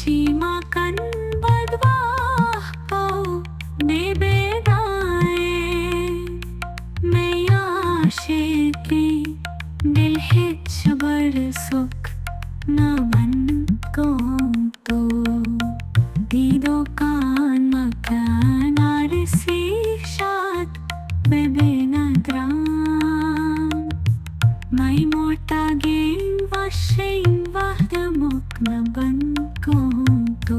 Cimakan badwah nebedaye मैं आशिकी दिल hitch बरसुक न बन को तो दीदो कान मकान आरसी शाद बेबे नद्रान मैं मोटा गेम वशिंग वाद मुक न बन को तो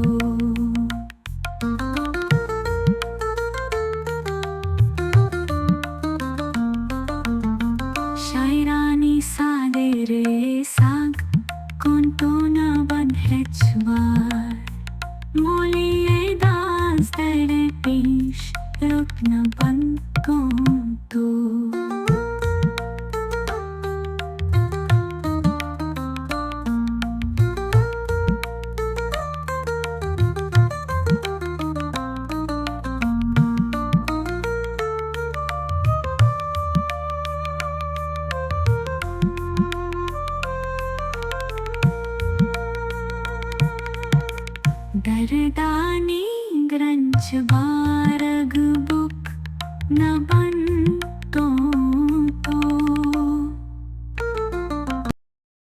शायरानी सादे रे साग कौन तो न बन हेचवार मोलिये दास तेरे पेश रुक न बन कौन तो दरदानी ग्रंच बा